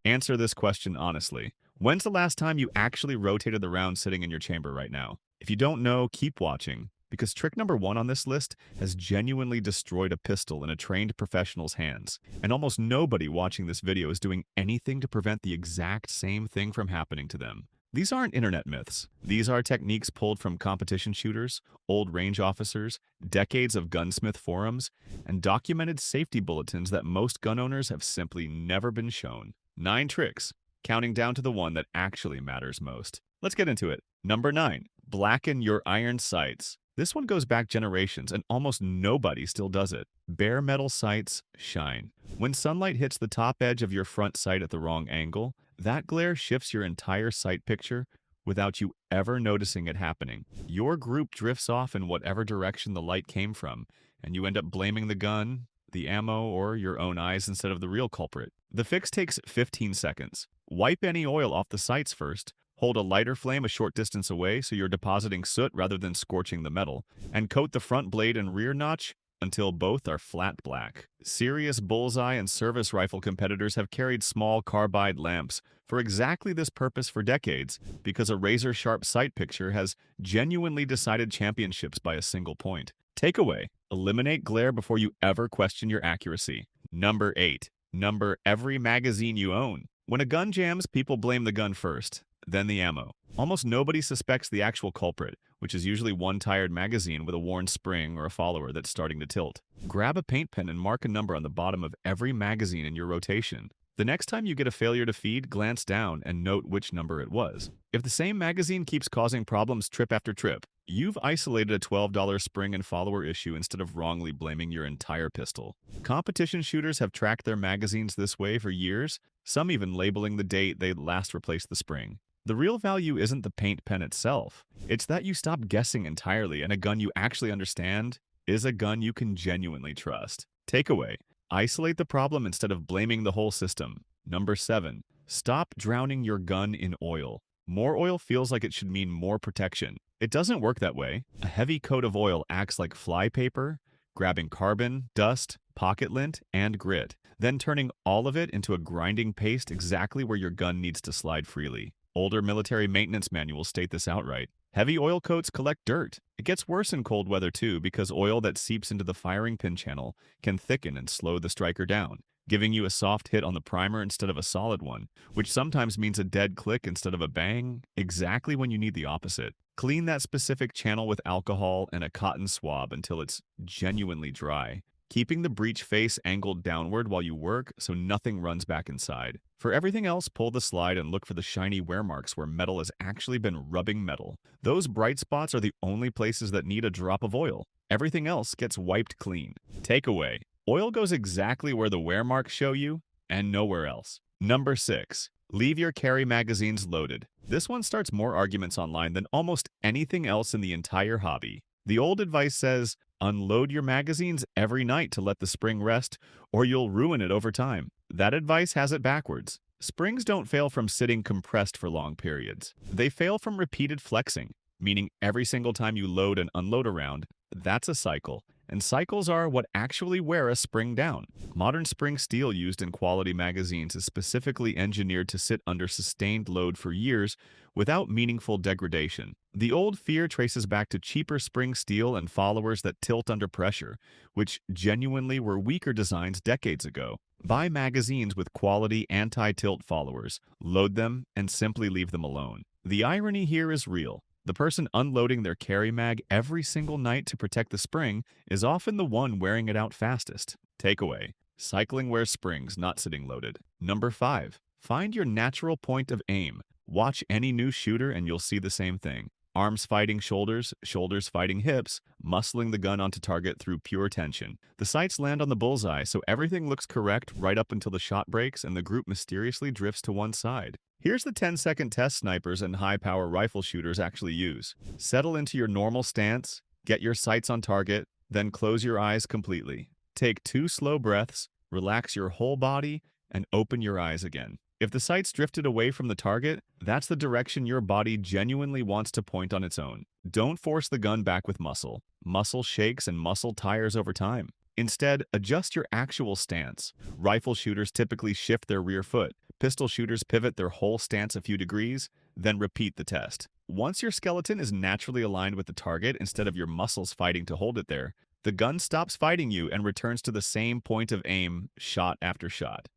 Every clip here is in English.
Answer this question honestly. When's the last time you actually rotated the round sitting in your chamber right now? If you don't know, keep watching, because trick number one on this list has genuinely destroyed a pistol in a trained professional's hands, and almost nobody watching this video is doing anything to prevent the exact same thing from happening to them. These aren't internet myths. These are techniques pulled from competition shooters, old range officers, decades of gunsmith forums, and documented safety bulletins that most gun owners have simply never been shown. 9 tricks, counting down to the one that actually matters most. Let's get into it. Number 9. Blacken your iron sights. This one goes back generations, and almost nobody still does it. Bare metal sights shine. When sunlight hits the top edge of your front sight at the wrong angle, that glare shifts your entire sight picture without you ever noticing it happening. Your group drifts off in whatever direction the light came from, and you end up blaming the gun, the ammo, or your own eyes instead of the real culprit. The fix takes 15 seconds. Wipe any oil off the sights first, hold a lighter flame a short distance away so you're depositing soot rather than scorching the metal, and coat the front blade and rear notch until both are flat black. Serious bullseye and service rifle competitors have carried small carbide lamps for exactly this purpose for decades, because a razor-sharp sight picture has genuinely decided championships by a single point. Takeaway: eliminate glare before you ever question your accuracy. Number 8. Number every magazine you own. When a gun jams, people blame the gun first, then the ammo. Almost nobody suspects the actual culprit, which is usually one tired magazine with a worn spring or a follower that's starting to tilt. Grab a paint pen and mark a number on the bottom of every magazine in your rotation. The next time you get a failure to feed, glance down and note which number it was. If the same magazine keeps causing problems trip after trip, you've isolated a $12 spring and follower issue instead of wrongly blaming your entire pistol. Competition shooters have tracked their magazines this way for years, some even labeling the date they last replaced the spring. The real value isn't the paint pen itself. It's that you stop guessing entirely, and a gun you actually understand is a gun you can genuinely trust. Takeaway: isolate the problem instead of blaming the whole system. Number 7. Stop drowning your gun in oil. More oil feels like it should mean more protection. It doesn't work that way. A heavy coat of oil acts like flypaper, grabbing carbon, dust, pocket lint, and grit, then turning all of it into a grinding paste exactly where your gun needs to slide freely. Older military maintenance manuals state this outright. Heavy oil coats collect dirt. It gets worse in cold weather too, because oil that seeps into the firing pin channel can thicken and slow the striker down, giving you a soft hit on the primer instead of a solid one, which sometimes means a dead click instead of a bang, exactly when you need the opposite. Clean that specific channel with alcohol and a cotton swab until it's genuinely dry, keeping the breech face angled downward while you work so nothing runs back inside. For everything else, pull the slide and look for the shiny wear marks where metal has actually been rubbing metal. Those bright spots are the only places that need a drop of oil. Everything else gets wiped clean. Takeaway: oil goes exactly where the wear marks show you, and nowhere else. Number 6. Leave your carry magazines loaded. This one starts more arguments online than almost anything else in the entire hobby. The old advice says, unload your magazines every night to let the spring rest, or you'll ruin it over time. That advice has it backwards. Springs don't fail from sitting compressed for long periods. They fail from repeated flexing, meaning every single time you load and unload a round, that's a cycle. And cycles are what actually wear a spring down. Modern spring steel used in quality magazines is specifically engineered to sit under sustained load for years without meaningful degradation. The old fear traces back to cheaper spring steel and followers that tilt under pressure, which genuinely were weaker designs decades ago. Buy magazines with quality anti-tilt followers, load them, and simply leave them alone. The irony here is real. The person unloading their carry mag every single night to protect the spring is often the one wearing it out fastest. Takeaway: cycling wears springs, not sitting loaded. Number 5. Find your natural point of aim. Watch any new shooter and you'll see the same thing. Arms fighting shoulders, shoulders fighting hips, muscling the gun onto target through pure tension. The sights land on the bullseye, so everything looks correct right up until the shot breaks and the group mysteriously drifts to one side. Here's the 10-second test snipers and high-power rifle shooters actually use. Settle into your normal stance, get your sights on target, then close your eyes completely. Take 2 slow breaths, relax your whole body, and open your eyes again. If the sights drifted away from the target, that's the direction your body genuinely wants to point on its own. Don't force the gun back with muscle. Muscle shakes and muscle tires over time. Instead, adjust your actual stance. Rifle shooters typically shift their rear foot, Pistol shooters pivot their whole stance a few degrees, then repeat the test. Once your skeleton is naturally aligned with the target instead of your muscles fighting to hold it there, the gun stops fighting you and returns to the same point of aim, shot after shot.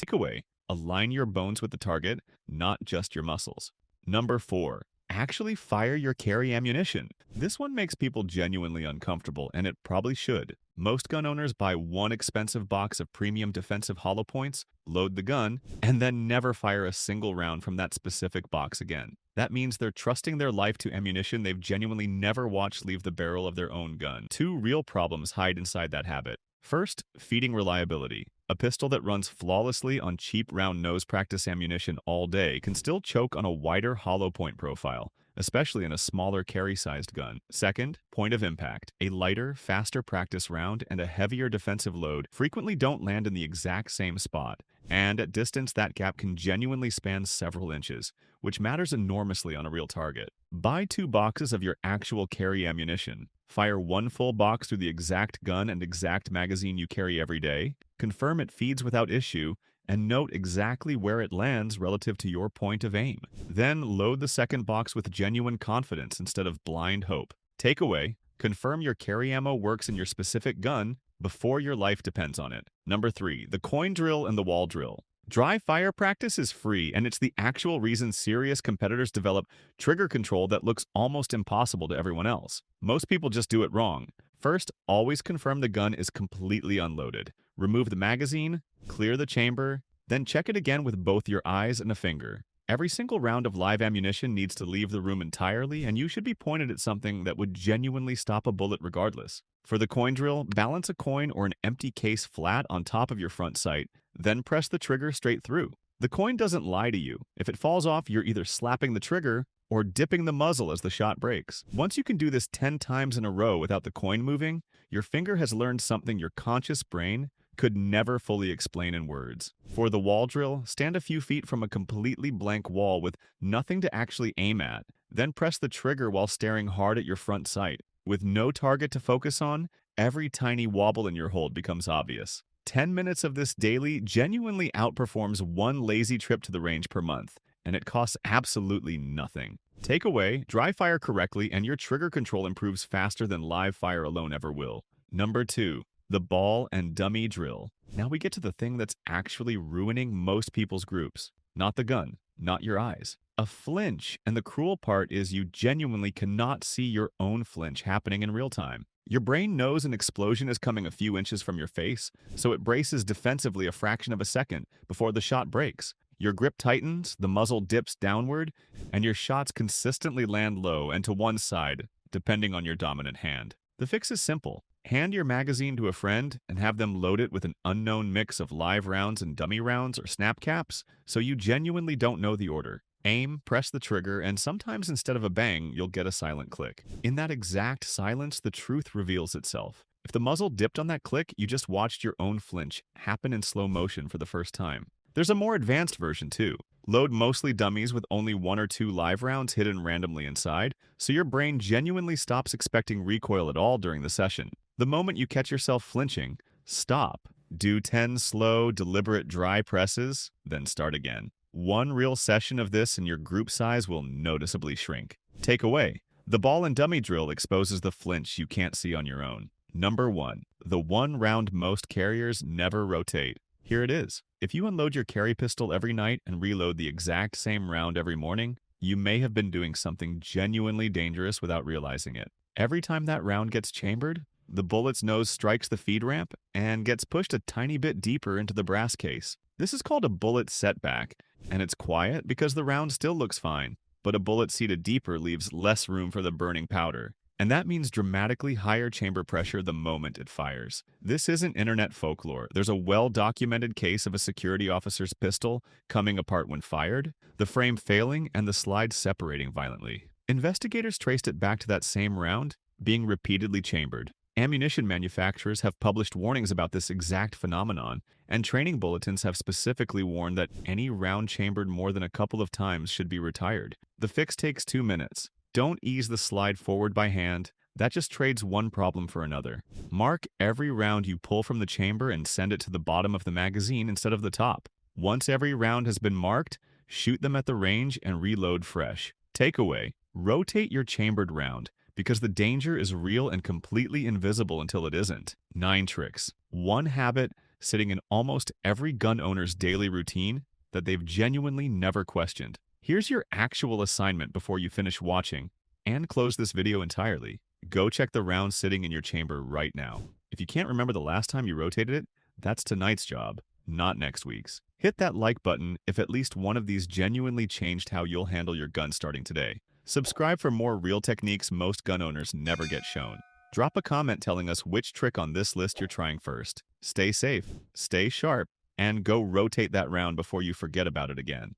Takeaway: align your bones with the target, not just your muscles. Number 4. Actually fire your carry ammunition. This one makes people genuinely uncomfortable, and it probably should. Most gun owners buy one expensive box of premium defensive hollow points, load the gun, and then never fire a single round from that specific box again. That means they're trusting their life to ammunition they've genuinely never watched leave the barrel of their own gun. Two real problems hide inside that habit. First, feeding reliability. A pistol that runs flawlessly on cheap round nose practice ammunition all day can still choke on a wider hollow point profile, especially in a smaller carry-sized gun. Second, point of impact. A lighter, faster practice round and a heavier defensive load frequently don't land in the exact same spot, and at distance that gap can genuinely span several inches, which matters enormously on a real target. Buy 2 boxes of your actual carry ammunition. Fire 1 full box through the exact gun and exact magazine you carry every day, confirm it feeds without issue, and note exactly where it lands relative to your point of aim. Then load the second box with genuine confidence instead of blind hope. Takeaway: confirm your carry ammo works in your specific gun before your life depends on it. Number 3. The coin drill and the wall drill. Dry fire practice is free, and it's the actual reason serious competitors develop trigger control that looks almost impossible to everyone else. Most people just do it wrong. First, always confirm the gun is completely unloaded. Remove the magazine, clear the chamber, then check it again with both your eyes and a finger. Every single round of live ammunition needs to leave the room entirely, and you should be pointed at something that would genuinely stop a bullet regardless. For the coin drill, balance a coin or an empty case flat on top of your front sight, then press the trigger straight through. The coin doesn't lie to you. If it falls off, you're either slapping the trigger or dipping the muzzle as the shot breaks. Once you can do this 10 times in a row without the coin moving, your finger has learned something your conscious brain could never fully explain in words. For the wall drill, stand a few feet from a completely blank wall with nothing to actually aim at, then press the trigger while staring hard at your front sight. With no target to focus on, every tiny wobble in your hold becomes obvious. 10 minutes of this daily genuinely outperforms one lazy trip to the range per month, and it costs absolutely nothing. Takeaway: dry fire correctly and your trigger control improves faster than live fire alone ever will. Number 2. The ball and dummy drill. Now we get to the thing that's actually ruining most people's groups. Not the gun, not your eyes. A flinch, and the cruel part is you genuinely cannot see your own flinch happening in real time. Your brain knows an explosion is coming a few inches from your face, so it braces defensively a fraction of a second before the shot breaks. Your grip tightens, the muzzle dips downward, and your shots consistently land low and to one side, depending on your dominant hand. The fix is simple. Hand your magazine to a friend and have them load it with an unknown mix of live rounds and dummy rounds or snap caps, so you genuinely don't know the order. Aim, press the trigger, and sometimes instead of a bang, you'll get a silent click. In that exact silence, the truth reveals itself. If the muzzle dipped on that click, you just watched your own flinch happen in slow motion for the first time. There's a more advanced version too. Load mostly dummies with only 1 or 2 live rounds hidden randomly inside, so your brain genuinely stops expecting recoil at all during the session. The moment you catch yourself flinching, stop. Do 10 slow, deliberate dry presses, then start again. One real session of this and your group size will noticeably shrink. Takeaway: the ball and dummy drill exposes the flinch you can't see on your own. Number 1. The one round most carriers never rotate. Here it is. If you unload your carry pistol every night and reload the exact same round every morning, you may have been doing something genuinely dangerous without realizing it. Every time that round gets chambered, the bullet's nose strikes the feed ramp and gets pushed a tiny bit deeper into the brass case. This is called a bullet setback, and it's quiet because the round still looks fine, but a bullet seated deeper leaves less room for the burning powder. And that means dramatically higher chamber pressure the moment it fires. This isn't internet folklore. There's a well-documented case of a security officer's pistol coming apart when fired, the frame failing, and the slide separating violently. Investigators traced it back to that same round being repeatedly chambered. Ammunition manufacturers have published warnings about this exact phenomenon, and training bulletins have specifically warned that any round chambered more than a couple of times should be retired. The fix takes 2 minutes. Don't ease the slide forward by hand. That just trades one problem for another. Mark every round you pull from the chamber and send it to the bottom of the magazine instead of the top. Once every round has been marked, shoot them at the range and reload fresh. Takeaway: rotate your chambered round, because the danger is real and completely invisible until it isn't. 9 tricks. One habit sitting in almost every gun owner's daily routine that they've genuinely never questioned. Here's your actual assignment before you finish watching and close this video entirely. Go check the round sitting in your chamber right now. If you can't remember the last time you rotated it, that's tonight's job, not next week's. Hit that like button if at least one of these genuinely changed how you'll handle your gun starting today. Subscribe for more real techniques most gun owners never get shown. Drop a comment telling us which trick on this list you're trying first. Stay safe, stay sharp, and go rotate that round before you forget about it again.